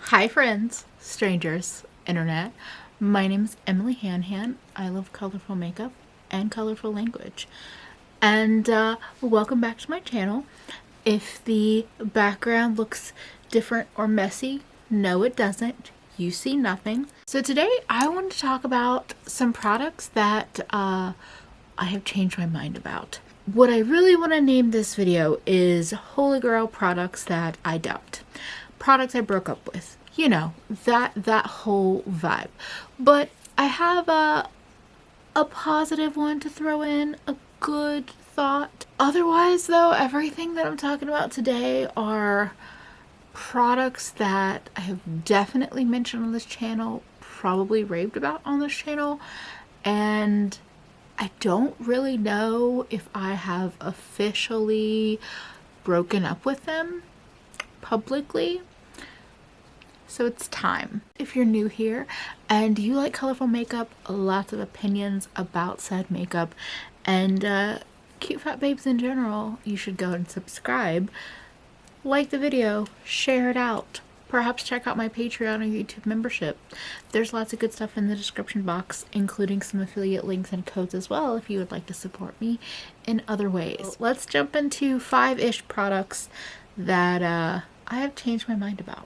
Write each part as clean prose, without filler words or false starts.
Hi friends, strangers, internet. My name is EmilyHanhan. I love colorful makeup and colorful language. And welcome back to my channel. If the background looks different or messy, no it doesn't. You see nothing. So today I want to talk about some products that I have changed my mind about. What I really want to name this video is Holy Grail products that I dumped. Products I broke up with. You know, that whole vibe. But I have a positive one to throw in, a good thought. Otherwise though, everything that I'm talking about today are products that I have definitely mentioned on this channel, probably raved about on this channel, and I don't really know if I have officially broken up with them publicly. So it's time. If you're new here and you like colorful makeup, lots of opinions about said makeup, and cute fat babes in general, you should go and subscribe, like the video, share it out, perhaps check out my Patreon or YouTube membership. There's lots of good stuff in the description box, including some affiliate links and codes as well if you would like to support me in other ways. Let's jump into 5-ish products that I have changed my mind about.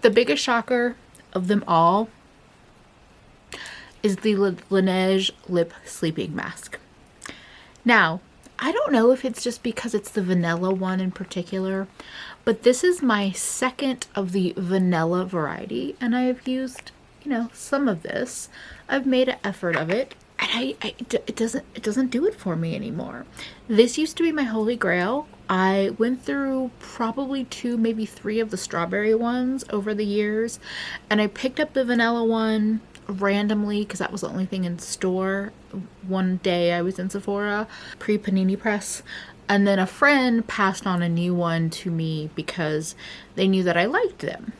The biggest shocker of them all is the Lineage lip sleeping mask. Now, I don't know if it's just because it's the vanilla one in particular, but this is my second of the vanilla variety, and I have used, you know, some of this. I've made an effort of it, and it doesn't do it for me anymore. This used to be my holy grail. I went through probably 2, maybe 3 of the strawberry ones over the years, and I picked up the vanilla one randomly because that was the only thing in store. One day I was in Sephora pre-Panini Press, and then a friend passed on a new one to me because they knew that I liked them.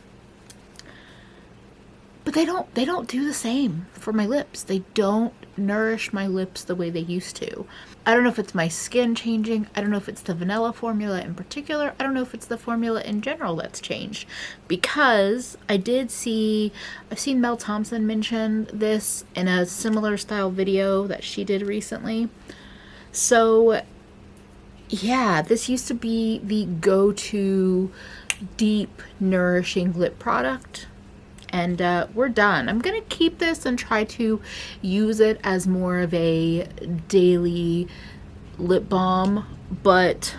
But they don't do the same for my lips. They don't nourish my lips the way they used to. I don't know if it's my skin changing. I don't know if it's the vanilla formula in particular. I don't know if it's the formula in general that's changed. Because I've seen Mel Thompson mention this in a similar style video that she did recently. So yeah, this used to be the go-to deep nourishing lip product. And we're done. I'm gonna keep this and try to use it as more of a daily lip balm, but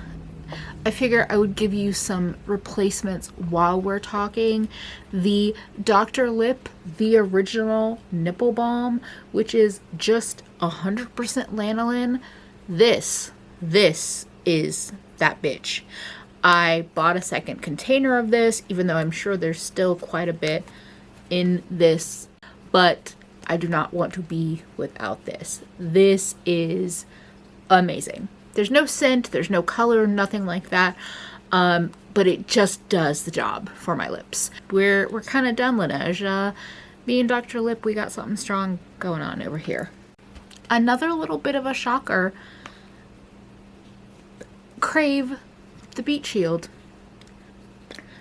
I figure I would give you some replacements while we're talking. The Dr. Lip, the original nipple balm, which is just 100% lanolin. This is that bitch. I bought a second container of this, even though I'm sure there's still quite a bit in this, but I do not want to be without this. This is amazing. There's no scent, there's no color, nothing like that, but it just does the job for my lips. We're kind of done, Lineage. Me and Dr. Lip, we got something strong going on over here. Another little bit of a shocker, Krave, the Beet Sheild.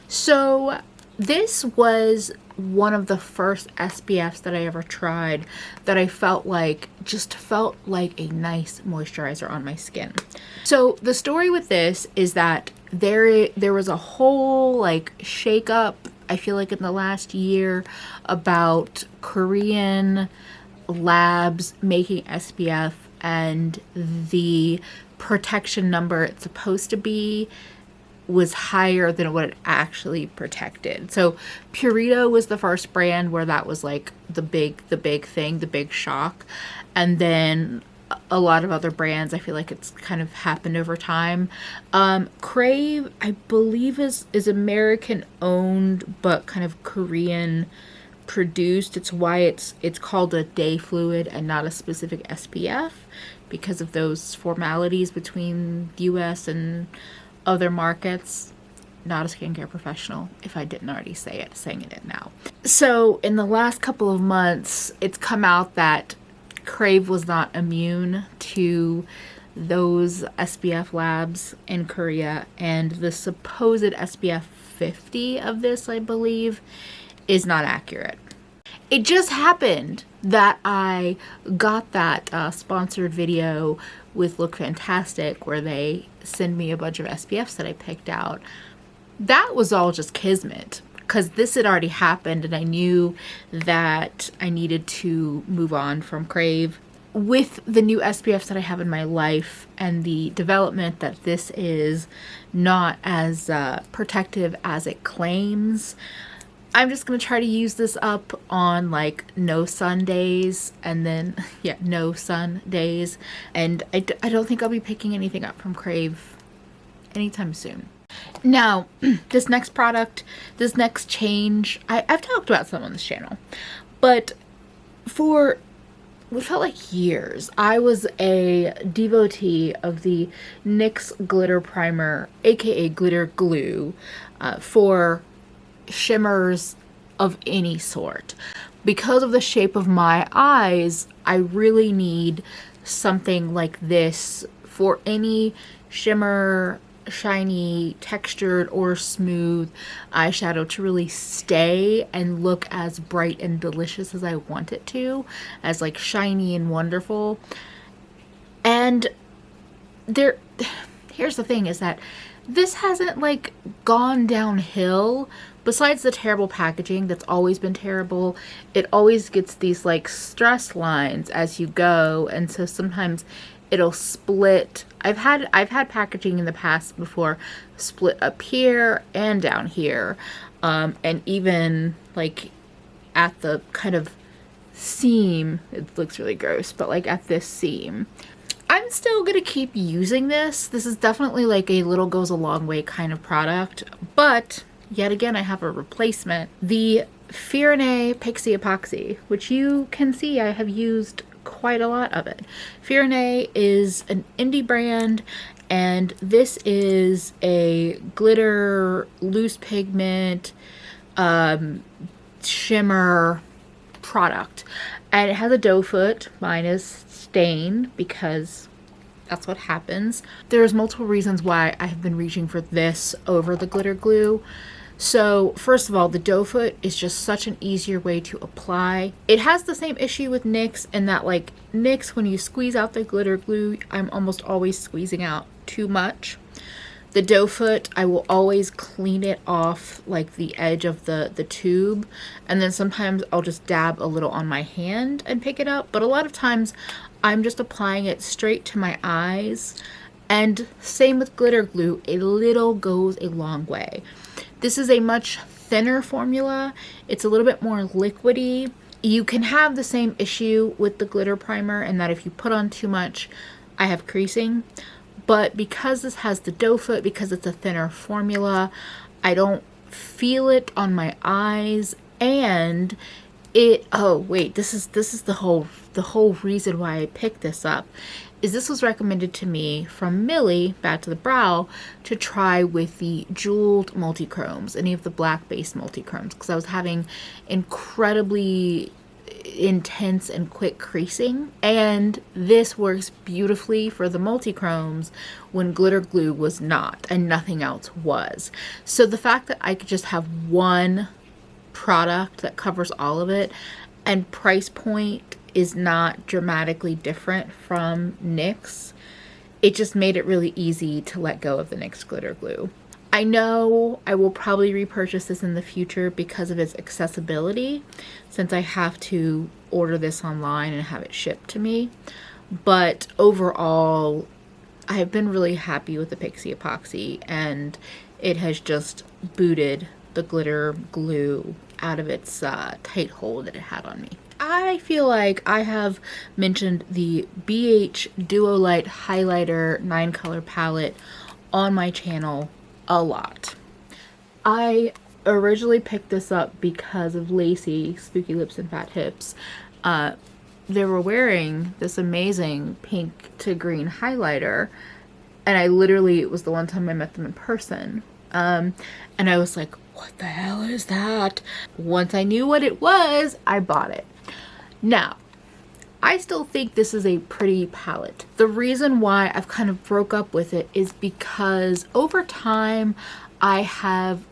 So this was one of the first SPFs that I ever tried that I felt like a nice moisturizer on my skin. So the story with this is that there was a whole like shake up, I feel like in the last year, about Korean labs making SPF and the protection number it's supposed to be was higher than what it actually protected. So Purito was the first brand where that was like the big thing, the big shock. And then a lot of other brands, I feel like it's kind of happened over time. Krave, I believe is American owned, but kind of Korean produced. It's why it's called a day fluid and not a specific SPF, because of those formalities between the US and other markets. Not a skincare professional, if I didn't already say it, saying it now. So in the last couple of months, it's come out that Krave was not immune to those SPF labs in Korea, and the supposed SPF 50 of this, I believe, is not accurate. It just happened that I got that sponsored video with Look Fantastic where they send me a bunch of SPFs that I picked out. That was all just kismet, because this had already happened and I knew that I needed to move on from Krave. With the new SPFs that I have in my life and the development that this is not as protective as it claims, I'm just going to try to use this up on like no sun days, and then yeah, no sun days. And I don't think I'll be picking anything up from Krave anytime soon. Now, this next product, this next change, I've talked about some on this channel, but for what felt like years, I was a devotee of the NYX glitter primer, aka glitter glue, for shimmers of any sort. Because of the shape of my eyes, I really need something like this for any shimmer, shiny, textured, or smooth eyeshadow to really stay and look as bright and delicious as I want it to, as like shiny and wonderful. And here's the thing, is that this hasn't like gone downhill. Besides the terrible packaging that's always been terrible, it always gets these like stress lines as you go, and so sometimes it'll split. I've had packaging in the past before split up here and down here, and even like at the kind of seam. It looks really gross, but like at this seam. I'm still gonna keep using this. This is definitely like a little goes a long way kind of product, but yet again I have a replacement. The Firenze Pixie Epoxy, which you can see I have used quite a lot of it. Firenze is an indie brand, and this is a glitter loose pigment shimmer product, and it has a doe foot. Mine is stained because that's what happens. There's multiple reasons why I have been reaching for this over the glitter glue. So first of all, the doe foot is just such an easier way to apply. It has the same issue with NYX in that like NYX, when you squeeze out the glitter glue, I'm almost always squeezing out too much. The doe foot, I will always clean it off like the edge of the tube, and then sometimes I'll just dab a little on my hand and pick it up, but a lot of times I'm just applying it straight to my eyes. And same with glitter glue, a little goes a long way. This is a much thinner formula. It's a little bit more liquidy. You can have the same issue with the glitter primer, and that if you put on too much, I have creasing. But because this has the doe foot, because it's a thinner formula, I don't feel it on my eyes. And it, oh wait, this is the whole reason why I picked this up, is this was recommended to me from Millie, Bad to the Brow, to try with the jeweled multi-chromes, any of the black based multi-chromes, because I was having incredibly intense and quick creasing, and this works beautifully for the multi-chromes when glitter glue was not and nothing else was. So the fact that I could just have one product that covers all of it, and price point is not dramatically different from NYX, it just made it really easy to let go of the NYX glitter glue. I know I will probably repurchase this in the future because of its accessibility, since I have to order this online and have it shipped to me. But overall, I have been really happy with the Pixie Epoxy, and it has just booted the glitter glue out of its tight hold that it had on me. I feel like I have mentioned the BH Duolight Highlighter 9-color palette on my channel a lot. I originally picked this up because of Lacey, Spooky Lips and Fat Hips. They were wearing this amazing pink to green highlighter, and I literally, it was the one time I met them in person, and I was like, what the hell is that? Once I knew what it was, I bought it. Now, I still think this is a pretty palette. The reason why I've kind of broke up with it is because over time I've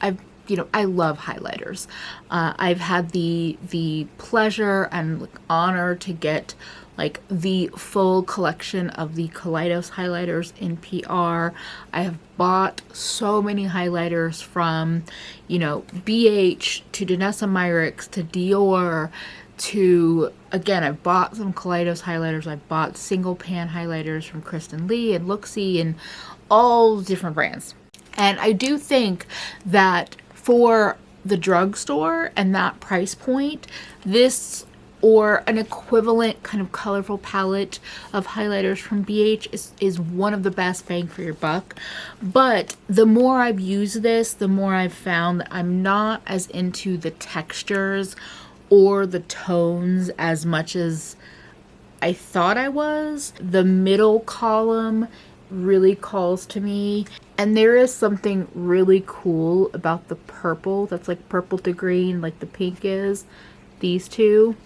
you know, I love highlighters. I've had the pleasure and like, honor to get like the full collection of the Kaleidos highlighters in PR. I have bought so many highlighters from, you know, BH to Danessa Myricks to Dior to, again, I've bought some Kaleidos highlighters. I've bought single pan highlighters from Kristen Lee and Looksy and all different brands. And I do think that for the drugstore and that price point, this or an equivalent kind of colorful palette of highlighters from BH is one of the best bang for your buck. But the more I've used this, the more I've found that I'm not as into the textures or the tones as much as I thought I was. The middle column really calls to me, and there is something really cool about the purple that's like purple to green like the pink is, these two.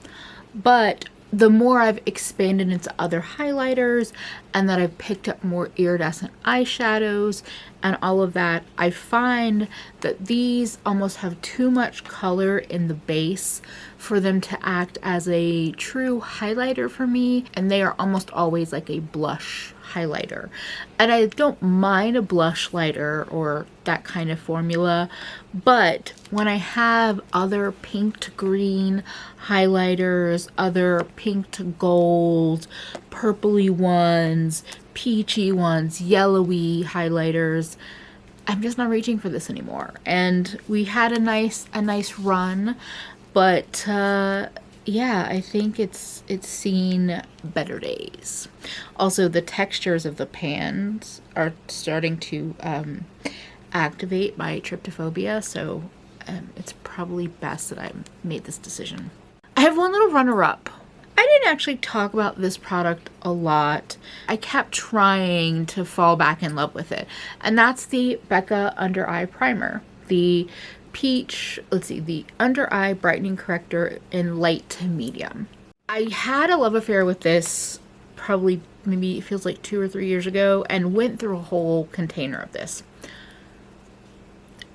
But the more I've expanded into other highlighters and that I've picked up more iridescent eyeshadows and all of that, I find that these almost have too much color in the base for them to act as a true highlighter for me, and they are almost always like a blush highlighter. And I don't mind a blush lighter or that kind of formula, but when I have other pink to green highlighters, other pink to gold, purpley ones, peachy ones, yellowy highlighters, I'm just not reaching for this anymore. And we had a nice run, but yeah, I think it's seen better days. Also, the textures of the pans are starting to activate my tryptophobia, so it's probably best that I made this decision. I have one little runner-up. I didn't actually talk about this product a lot. I kept trying to fall back in love with it, and that's the Becca Under Eye Primer. The peach, let's see, the under eye brightening corrector in light to medium. I had a love affair with this probably, maybe it feels like 2 or 3 years ago, and went through a whole container of this.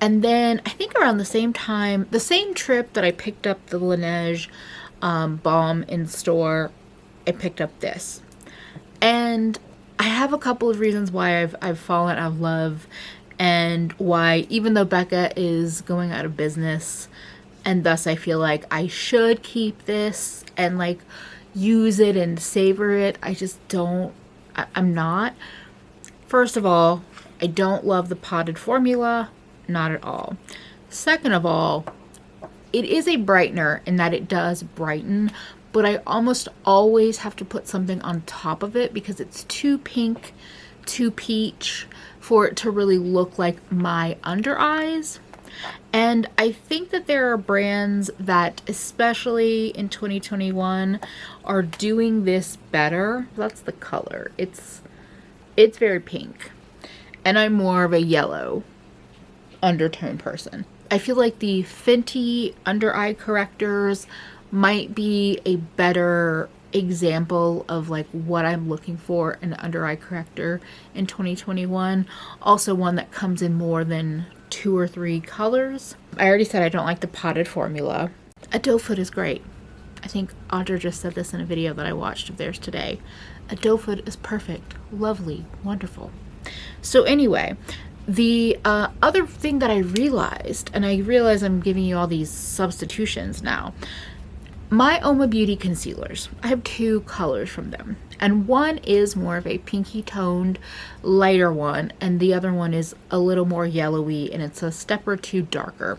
And then I think around the same time, the same trip that I picked up the Lineage balm in store, I picked up this. And I have a couple of reasons why I've fallen out of love, and why, even though Becca is going out of business, and thus I feel like I should keep this and like use it and savor it, I just don't, I'm not. First of all, I don't love the potted formula, not at all. Second of all, it is a brightener in that it does brighten, but I almost always have to put something on top of it because it's too pink, too peach for it to really look like my under eyes. And I think that there are brands that, especially in 2021, are doing this better. That's the color. It's very pink, and I'm more of a yellow undertone person. I feel like the Fenty under eye correctors might be a better example of like what I'm looking for in an under eye corrector in 2021. Also one that comes in more than 2 or 3 colors. I already said I don't like the potted formula. A doe foot is great. I think Audra just said this in a video that I watched of theirs today. A doe foot is perfect, lovely, wonderful. So anyway, the other thing that I realized, and I realize I'm giving you all these substitutions now, my Oma Beauty Concealers, I have 2 colors from them, and one is more of a pinky toned lighter one, and the other one is a little more yellowy, and it's a step or 2 darker.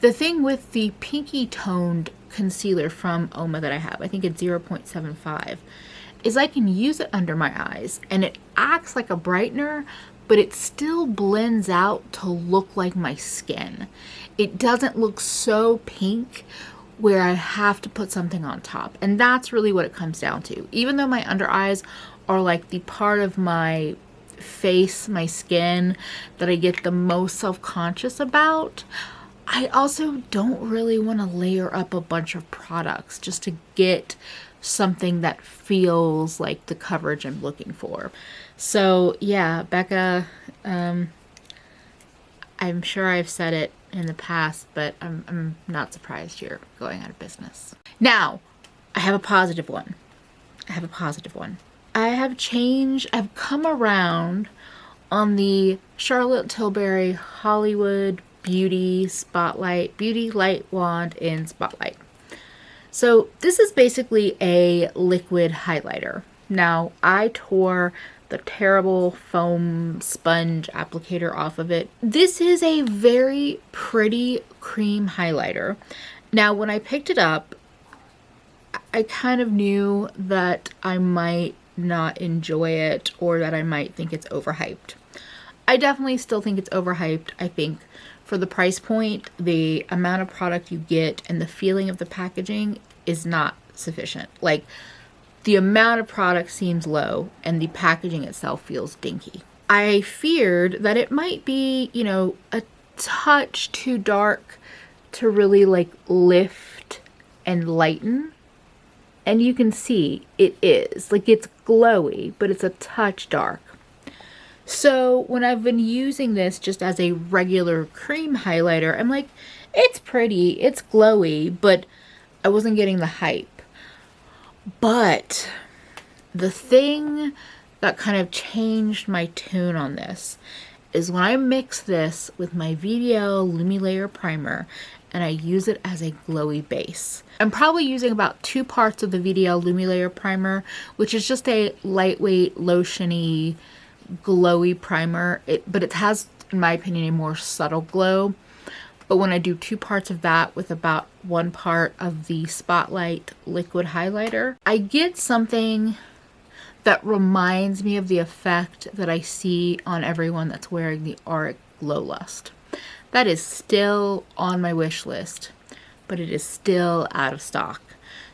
The thing with the pinky toned concealer from Oma that I have, I think it's 0.75, is I can use it under my eyes, and it acts like a brightener, but it still blends out to look like my skin. It doesn't look so pink where I have to put something on top. And that's really what it comes down to. Even though my under eyes are like the part of my face, my skin, that I get the most self-conscious about, I also don't really want to layer up a bunch of products just to get something that feels like the coverage I'm looking for. So yeah, Becca, I'm sure I've said it in the past, but I'm not surprised you're going out of business. Now, I have a positive one. I've come around on the Charlotte Tilbury Hollywood Beauty Light Wand in Spotlight. So this is basically a liquid highlighter. Now, I tore the terrible foam sponge applicator off of it. This is a very pretty cream highlighter. Now, when I picked it up, I kind of knew that I might not enjoy it or that I might think it's overhyped. I definitely still think it's overhyped. I think for the price point, the amount of product you get and the feeling of the packaging is not sufficient. Like, the amount of product seems low and the packaging itself feels dinky. I feared that it might be, you know, a touch too dark to really like lift and lighten. And you can see it is. Like, it's glowy, but it's a touch dark. So when I've been using this just as a regular cream highlighter, I'm like, it's pretty, it's glowy, but I wasn't getting the hype. But the thing that kind of changed my tune on this is when I mix this with my VDL Lumi Layer Primer and I use it as a glowy base. I'm probably using about 2 parts of the VDL Lumi Layer Primer, which is just a lightweight, lotiony, glowy primer. But it has, in my opinion, a more subtle glow. But when I do 2 parts of that with about 1 part of the Spotlight liquid highlighter, I get something that reminds me of the effect that I see on everyone that's wearing the Auric Glow Lust. That is still on my wish list, but it is still out of stock.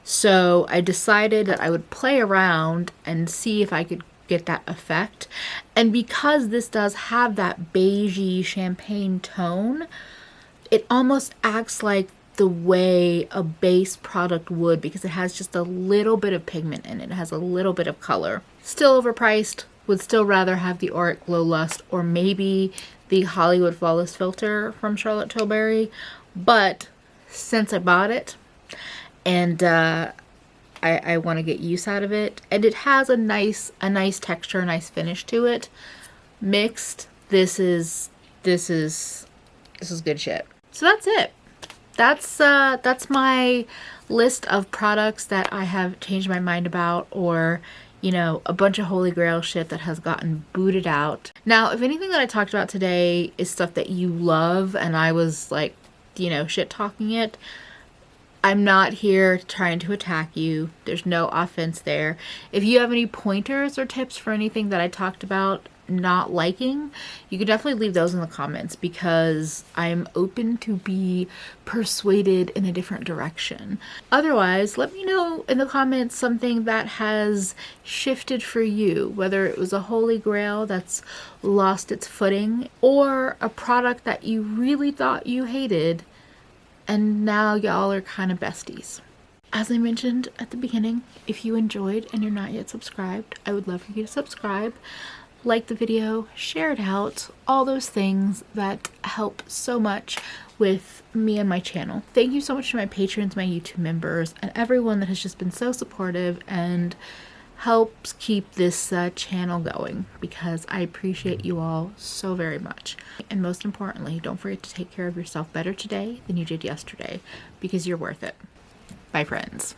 So I decided that I would play around and see if I could get that effect. And because this does have that beigey champagne tone, it almost acts like the way a base product would, because it has just a little bit of pigment in it. It has a little bit of color. Still overpriced. Would still rather have the Auric Glow Lust or maybe the Hollywood Flawless Filter from Charlotte Tilbury. But since I bought it and I want to get use out of it, and it has a nice texture, a nice finish to it, mixed, this is good shit. So that's it. That's my list of products that I have changed my mind about, or, you know, a bunch of holy grail shit that has gotten booted out. Now, if anything that I talked about today is stuff that you love and I was like, you know, shit talking it, I'm not here trying to attack you. There's no offense there. If you have any pointers or tips for anything that I talked about not liking, you could definitely leave those in the comments, because I'm open to be persuaded in a different direction. Otherwise, let me know in the comments something that has shifted for you, whether it was a holy grail that's lost its footing, or a product that you really thought you hated and now y'all are kind of besties. As I mentioned at the beginning, if you enjoyed and you're not yet subscribed, I would love for you to subscribe, like the video, share it out, all those things that help so much with me and my channel. Thank you so much to my patrons, my YouTube members, and everyone that has just been so supportive and helps keep this channel going, because I appreciate you all so very much. And most importantly, don't forget to take care of yourself better today than you did yesterday, because you're worth it. Bye, friends.